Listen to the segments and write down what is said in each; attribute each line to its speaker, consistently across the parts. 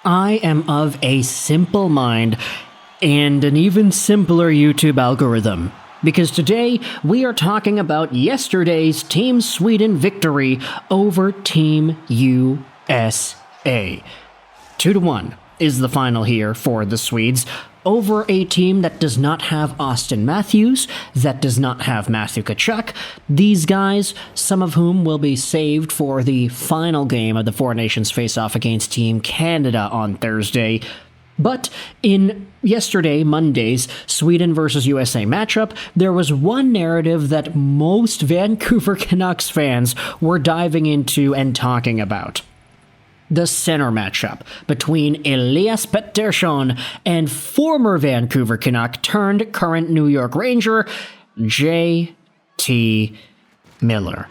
Speaker 1: I am of a simple mind and an even simpler YouTube algorithm. Because today we are talking about yesterday's Team Sweden victory over Team USA. 2-1 is the final here for the Swedes over a team that does not have Austin Matthews, that does not have Matthew Tkachuk. These guys, some of whom will be saved for the final game of the Four Nations face-off against Team Canada on Thursday. But in yesterday, Monday's Sweden versus USA matchup, there was one narrative that most Vancouver Canucks fans were diving into and talking about. The center matchup between Elias Pettersson and former Vancouver Canuck turned current New York Ranger, J.T. Miller.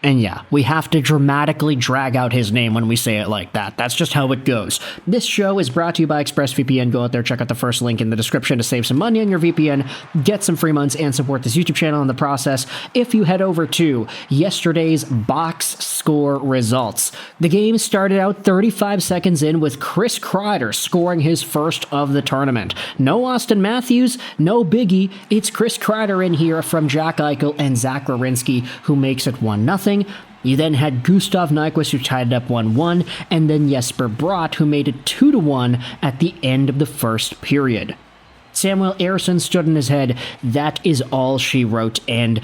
Speaker 1: And yeah, we have to dramatically drag out his name when we say it like that. That's just how it goes. This show is brought to you by ExpressVPN. Go out there, check out the first link in the description to save some money on your VPN, get some free months, and support this YouTube channel in the process. If you head over to yesterday's box score results, the game started out 35 seconds in with Chris Kreider scoring his first of the tournament. No Austin Matthews, no biggie. It's Chris Kreider in here from Jack Eichel and Zach Werenski, who makes it 1-0. You then had Gustav Nyquist, who tied it up 1-1, and then Jesper Bratt, who made it 2-1 at the end of the first period. Samuel Ersson stood in his head. That is all she wrote, and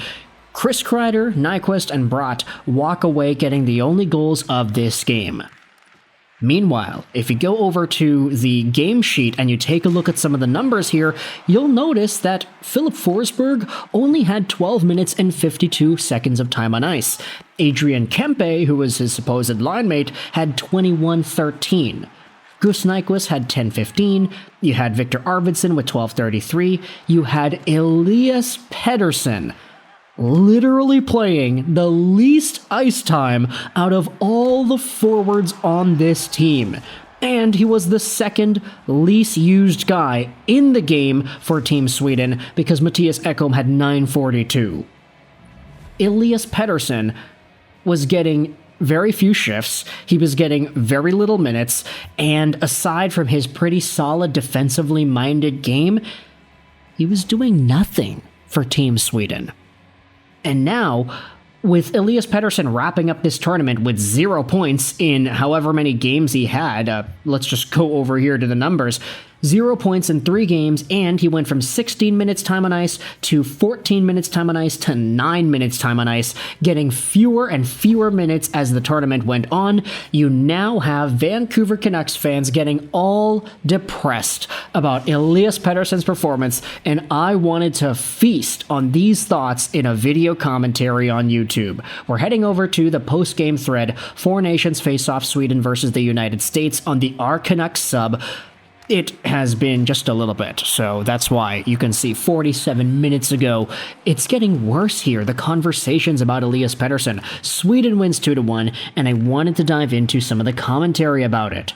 Speaker 1: Chris Kreider, Nyquist, and Bratt walk away getting the only goals of this game. Meanwhile, if you go over to the game sheet and you take a look at some of the numbers here, you'll notice that Philip Forsberg only had 12 minutes and 52 seconds of time on ice. Adrian Kempe, who was his supposed line mate, had 21:13. Gus Nyquist had 10:15. You had Victor Arvidsson with 12:33. You had Elias Pettersson literally playing the least ice time out of all the forwards on this team. And he was the second least used guy in the game for Team Sweden because Mattias Ekholm had 9:42. Elias Pettersson was getting very few shifts, he was getting very little minutes, and aside from his pretty solid defensively minded game, he was doing nothing for Team Sweden. And now, with Elias Pettersson wrapping up this tournament with 0 points in however many games he had, let's just go over here to the numbers. 0 points in 3 games, and he went from 16 minutes time on ice to 14 minutes time on ice to 9 minutes time on ice, getting fewer and fewer minutes as the tournament went on. You now have Vancouver Canucks fans getting all depressed about Elias Pettersson's performance, and I wanted to feast on these thoughts in a video commentary on YouTube. We're heading over to the post-game thread, Four Nations face-off Sweden versus the United States on the Canucks sub. It has been just a little bit, so that's why you can see 47 minutes ago. It's getting worse here, the conversations about Elias Pettersson. Sweden wins 2-1, and I wanted to dive into some of the commentary about it.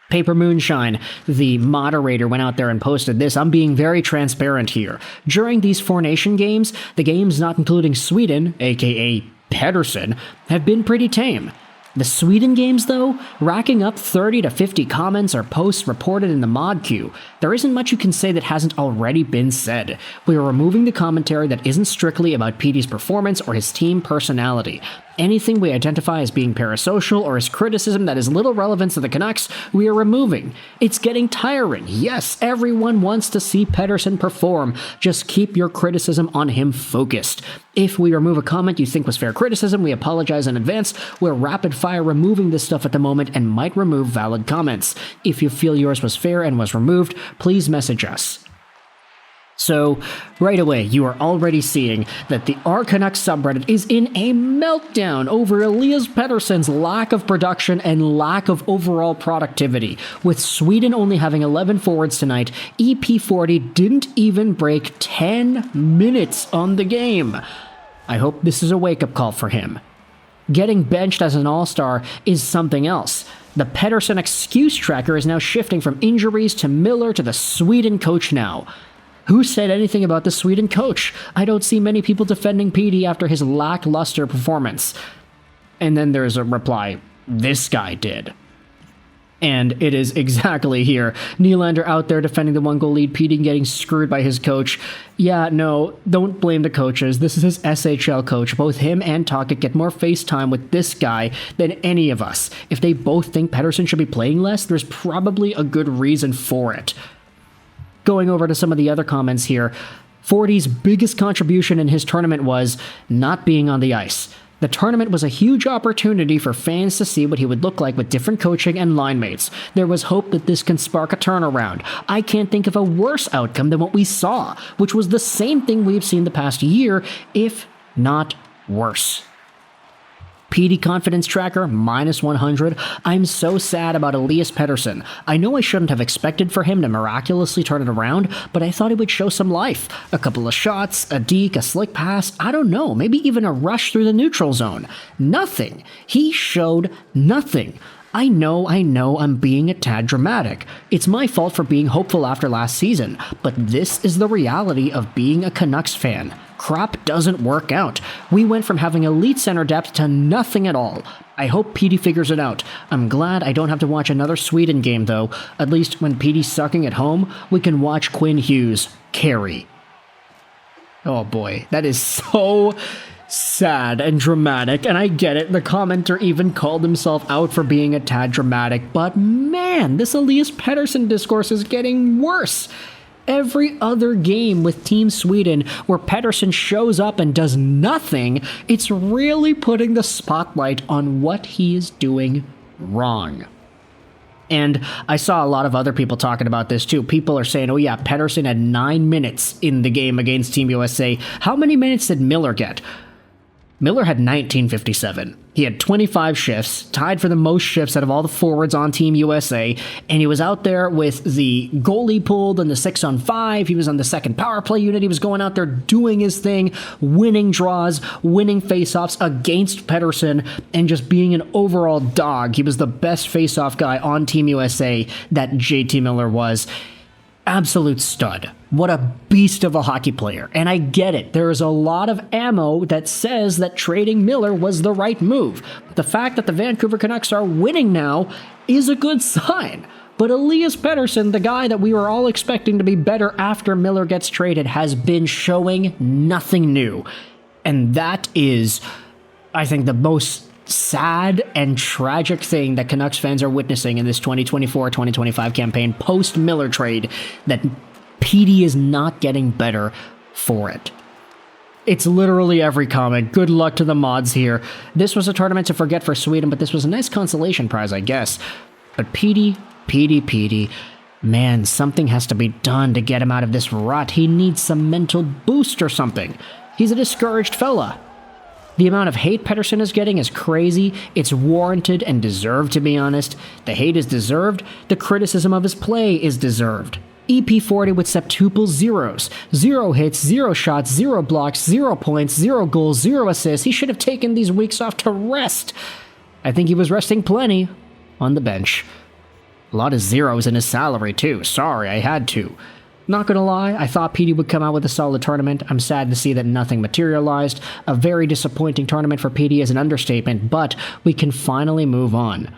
Speaker 1: Paper Moonshine, the moderator, went out there and posted this. I'm being very transparent here. During these Four Nation games, the games not including Sweden, aka Pettersson, have been pretty tame. The Sweden games, though, racking up 30 to 50 comments or posts reported in the mod queue. There isn't much you can say that hasn't already been said. We are removing the commentary that isn't strictly about PD's performance or his team personality. Anything we identify as being parasocial or as criticism that is little relevance to the Canucks, we are removing. It's getting tiring. Yes, everyone wants to see Pettersson perform. Just keep your criticism on him focused. If we remove a comment you think was fair criticism, we apologize in advance. We're rapid fire removing this stuff at the moment and might remove valid comments. If you feel yours was fair and was removed, please message us. So, right away, you are already seeing that the Canucks subreddit is in a meltdown over Elias Pettersson's lack of production and lack of overall productivity. With Sweden only having 11 forwards tonight, EP40 didn't even break 10 minutes on the game. I hope this is a wake-up call for him. Getting benched as an all-star is something else. The Pettersson excuse tracker is now shifting from injuries to Miller to the Sweden coach now. Who said anything about the Sweden coach? I don't see many people defending PD after his lackluster performance. And then there's a reply, this guy did. And it is exactly here. Nylander out there defending the 1-goal lead. Petey getting screwed by his coach. Yeah, no, don't blame the coaches. This is his SHL coach. Both him and Tocchet get more face time with this guy than any of us. If they both think Pettersson should be playing less, there's probably a good reason for it. Going over to some of the other comments here. Forty's biggest contribution in his tournament was not being on the ice. The tournament was a huge opportunity for fans to see what he would look like with different coaching and line mates. There was hope that this can spark a turnaround. I can't think of a worse outcome than what we saw, which was the same thing we've seen the past year, if not worse. PD confidence tracker, minus 100. I'm so sad about Elias Pettersson. I know I shouldn't have expected for him to miraculously turn it around, but I thought he would show some life. A couple of shots, a deke, a slick pass, I don't know, maybe even a rush through the neutral zone. Nothing. He showed nothing. I know I'm being a tad dramatic. It's my fault for being hopeful after last season, but this is the reality of being a Canucks fan. Crap doesn't work out. We went from having elite center depth to nothing at all. I hope Petey figures it out. I'm glad I don't have to watch another Sweden game though. At least when Petey's sucking at home, we can watch Quinn Hughes carry. Oh boy, that is so sad and dramatic, and I get it. The commenter even called himself out for being a tad dramatic, but man, this Elias Pettersson discourse is getting worse. Every other game with Team Sweden where Pettersson shows up and does nothing, it's really putting the spotlight on what he is doing wrong. And I saw a lot of other people talking about this too. People are saying, oh yeah, Pettersson had 9 minutes in the game against Team USA. How many minutes did Miller get? Miller had 1957. He had 25 shifts, tied for the most shifts out of all the forwards on Team USA, and he was out there with the goalie pulled and the 6-on-5. He was on the second power play unit. He was going out there doing his thing, winning draws, winning faceoffs against Pettersson, and just being an overall dog. He was the best faceoff guy on Team USA that JT Miller was. Absolute stud. What a beast of a hockey player. And I get it. There is a lot of ammo that says that trading Miller was the right move. The fact that the Vancouver Canucks are winning now is a good sign. But Elias Pettersson, the guy that we were all expecting to be better after Miller gets traded, has been showing nothing new. And that is, I think, the most sad and tragic thing that Canucks fans are witnessing in this 2024-2025 campaign post-Miller trade, that Petey is not getting better for it. It's literally every comment. Good luck to the mods here. This was a tournament to forget for Sweden, but this was a nice consolation prize, I guess. But Petey, man, something has to be done to get him out of this rut. He needs some mental boost or something. He's a discouraged fella. The amount of hate Pettersson is getting is crazy. It's warranted and deserved, to be honest. The hate is deserved. The criticism of his play is deserved. EP40 with septuple zeros. 0 hits, 0 shots, 0 blocks, 0 points, 0 goals, 0 assists. He should have taken these weeks off to rest. I think he was resting plenty on the bench. A lot of zeros in his salary, too. Sorry, I had to. Not gonna lie, I thought Petey would come out with a solid tournament. I'm sad to see that nothing materialized. A very disappointing tournament for Petey is an understatement, but we can finally move on.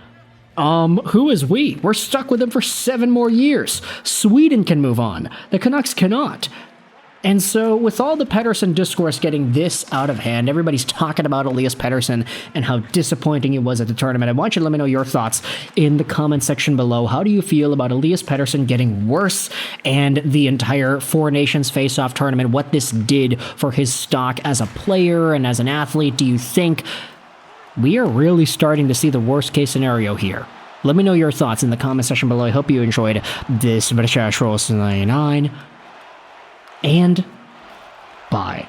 Speaker 1: Who is we? We're stuck with him for 7 more years. Sweden can move on. The Canucks cannot. And so, with all the Pettersson discourse getting this out of hand, everybody's talking about Elias Pettersson and how disappointing he was at the tournament. I want you to let me know your thoughts in the comment section below. How do you feel about Elias Pettersson getting worse and the entire Four Nations Face-Off tournament, what this did for his stock as a player and as an athlete? Do you think we are really starting to see the worst-case scenario here? Let me know your thoughts in the comment section below. I hope you enjoyed this British Rolls 99. And bye.